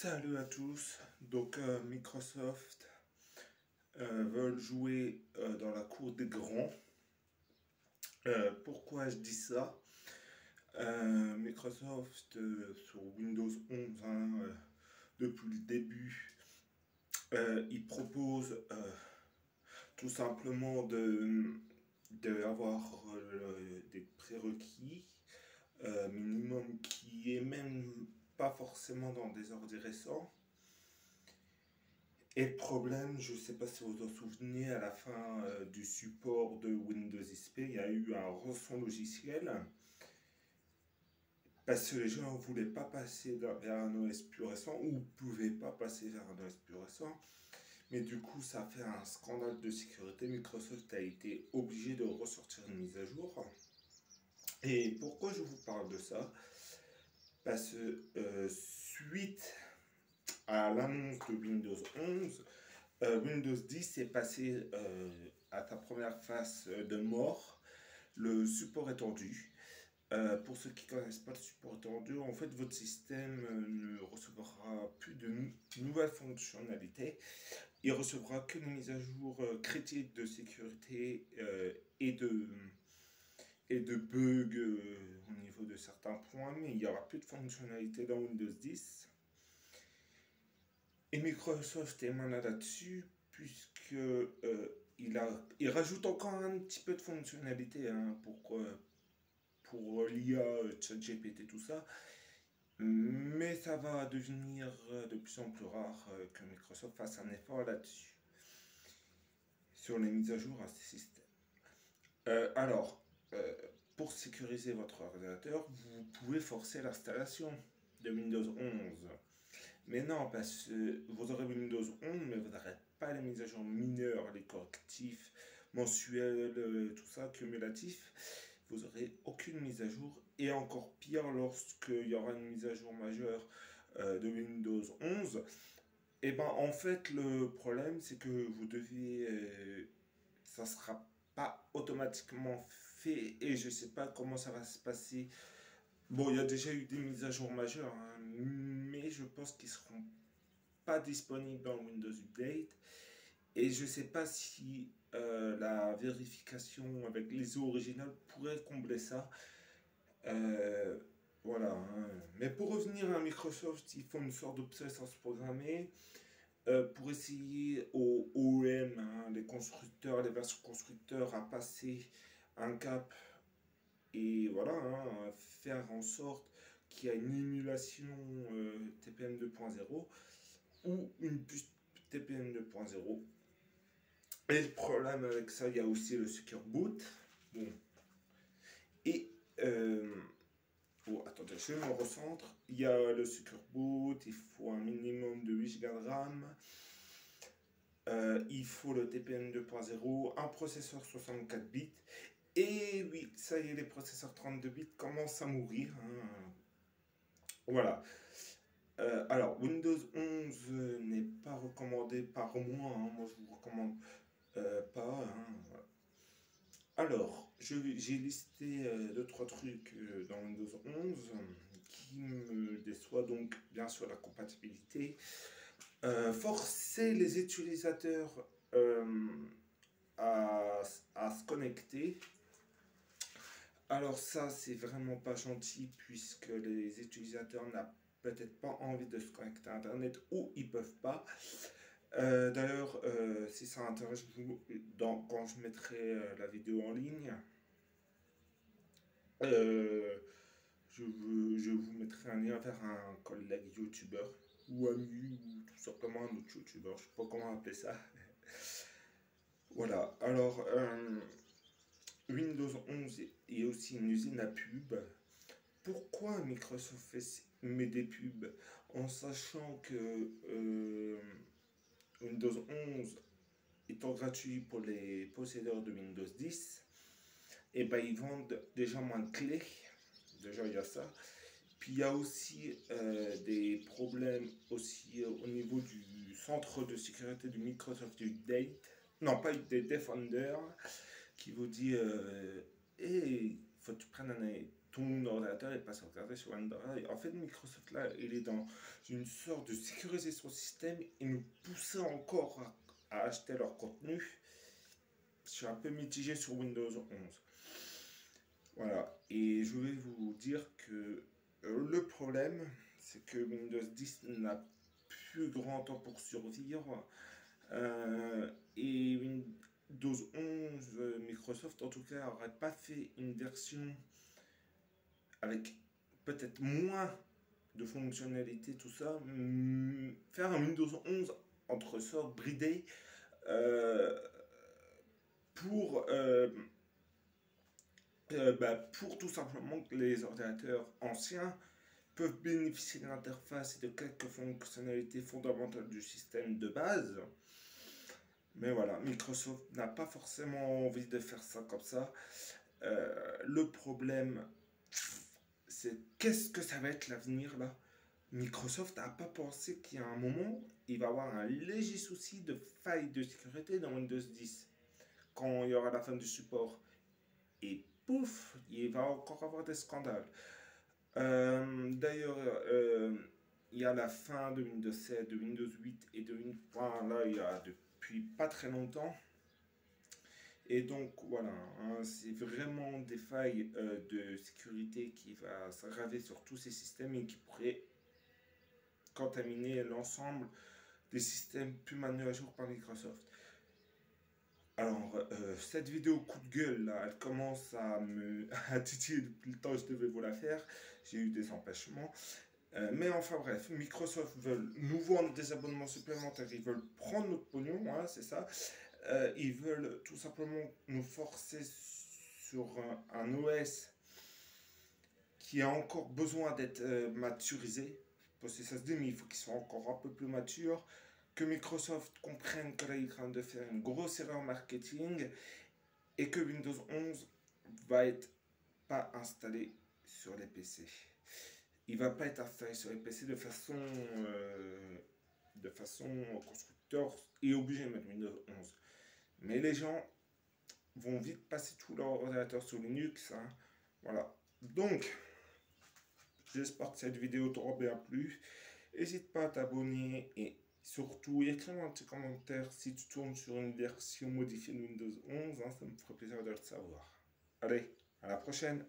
Salut à tous. Microsoft veulent jouer dans la cour des grands. Pourquoi je dis ça? Microsoft sur Windows 11, depuis le début, il propose tout simplement avoir des prérequis minimum qui est même pas forcément dans des ordres récents. Et le problème, je ne sais pas si vous vous en souvenez, à la fin du support de Windows XP, il y a eu un rançon logiciel parce que les gens ne voulaient pas passer vers un OS plus récent ou ne pouvaient pas passer vers un OS plus récent. Mais du coup, ça a fait un scandale de sécurité. Microsoft a été obligé de ressortir une mise à jour. Et pourquoi je vous parle de ça? Parce que suite à l'annonce de Windows 11, Windows 10 est passé à ta première phase de mort, le support étendu. Pour ceux qui ne connaissent pas le support étendu, en fait, votre système ne recevra plus de nouvelles fonctionnalités. Il recevra que des mises à jour critiques de sécurité et de bugs au niveau de certains points, mais il n'y aura plus de fonctionnalités dans Windows 10. Et Microsoft est malade là-dessus, puisque il rajoute encore un petit peu de fonctionnalité pour l'IA, ChatGPT, tout ça. Mais ça va devenir de plus en plus rare que Microsoft fasse un effort là-dessus, sur les mises à jour à ces systèmes. Alors, pour sécuriser votre ordinateur, vous pouvez forcer l'installation de Windows 11. Mais non, parce que vous aurez Windows 11, mais vous n'aurez pas les mises à jour mineures, les correctifs mensuels, tout ça, cumulatifs. Vous n'aurez aucune mise à jour. Et encore pire, lorsqu'il y aura une mise à jour majeure de Windows 11, et ben en fait, le problème, c'est que vous devez. Ça sera pas automatiquement fait et je sais pas comment ça va se passer. Bon, il y a déjà eu des mises à jour majeures, mais je pense qu'ils seront pas disponibles dans Windows Update. Et je sais pas si la vérification avec les originales pourrait combler ça. Euh, voilà. Mais pour revenir à Microsoft, ils font une sorte d'obsolescence programmée pour essayer aux OEM, les constructeurs, les versions constructeurs, à passer un cap et voilà, faire en sorte qu'il y ait une émulation TPM 2.0 ou une puce TPM 2.0. Et le problème avec ça, il y a aussi le Secure Boot. Bon. Et attendez, je me recentre. Il y a le Secure Boot, il faut un minimum de 8 Go de RAM. Il faut le TPM 2.0, un processeur 64 bits. Et oui, ça y est, les processeurs 32 bits commencent à mourir. Voilà. Alors, Windows 11 n'est pas recommandé par moi. Moi, je vous recommande pas. Voilà. Alors, j'ai listé 2-3 trucs dans Windows 11 qui me déçoivent. Donc, bien sûr, la compatibilité. Forcer les utilisateurs à se connecter. Alors ça, c'est vraiment pas gentil puisque les utilisateurs n'ont peut-être pas envie de se connecter à Internet ou ils peuvent pas. D'ailleurs, si ça intéresse vous, quand je mettrai la vidéo en ligne, euh, je vous mettrai un lien vers un collègue youtubeur ou ami ou tout simplement un autre youtubeur, je sais pas comment appeler ça. Voilà, alors Windows 11 est aussi une usine à pub. Pourquoi Microsoft met des pubs en sachant que Windows 11 étant gratuit pour les possédeurs de Windows 10, et ben ils vendent déjà moins de clés. Déjà il y a ça. Puis il y a aussi des problèmes aussi au niveau du centre de sécurité de Microsoft Update. Non, pas Update, Defender, qui vous dit hey, faut que tu prennes ton ordinateur est pas sauvegardé sur Android. En fait, Microsoft là, il est dans une sorte de sécuriser son système et nous pousser encore à acheter leur contenu. Je suis un peu mitigé sur Windows 11. Voilà, et je vais vous dire que le problème, c'est que Windows 10 n'a plus grand temps pour survivre. Et Windows 11, Microsoft en tout cas, n'aurait pas fait une version avec peut-être moins de fonctionnalités, tout ça. Faire un Windows 11 entre sorts bridé euh, pour, pour tout simplement que les ordinateurs anciens peuvent bénéficier de l'interface et de quelques fonctionnalités fondamentales du système de base. Mais voilà, Microsoft n'a pas forcément envie de faire ça comme ça. Le problème, c'est qu'est-ce que ça va être l'avenir là. Microsoft n'a pas pensé qu'il y a un moment, il va y avoir un léger souci de faille de sécurité dans Windows 10 quand il y aura la fin du support. Et pouf, il va encore avoir des scandales. D'ailleurs, il y a la fin de Windows 7, de Windows 8 et de Windows. Enfin, là, il y a depuis pas très longtemps. Et donc voilà, hein, c'est vraiment des failles de sécurité qui va s'aggraver sur tous ces systèmes et qui pourraient contaminer l'ensemble des systèmes plus maintenus à jour par Microsoft. Alors, cette vidéo coup de gueule, là, elle commence à me à titiller depuis le temps que je devais vous la faire. J'ai eu des empêchements. Mais enfin bref, Microsoft veulent nous vendre des abonnements supplémentaires, ils veulent prendre notre pognon, hein, c'est ça. Ils veulent tout simplement nous forcer sur un OS qui a encore besoin d'être maturisé. Parce que ça se dit, mais il faut qu'il soit encore un peu plus mature. Que Microsoft comprenne qu'il est en train de faire une grosse erreur marketing et que Windows 11 va être pas installé sur les PC. Il va pas être installé sur les PC de façon constructeur est obligé de mettre Windows 11. Mais les gens vont vite passer tout leur ordinateur sur Linux. Hein. Voilà. Donc, j'espère que cette vidéo t'aura bien plu. N'hésite pas à t'abonner et surtout écris-moi un petit commentaire si tu tournes sur une version modifiée de Windows 11. Hein, ça me ferait plaisir de le savoir. Allez, à la prochaine.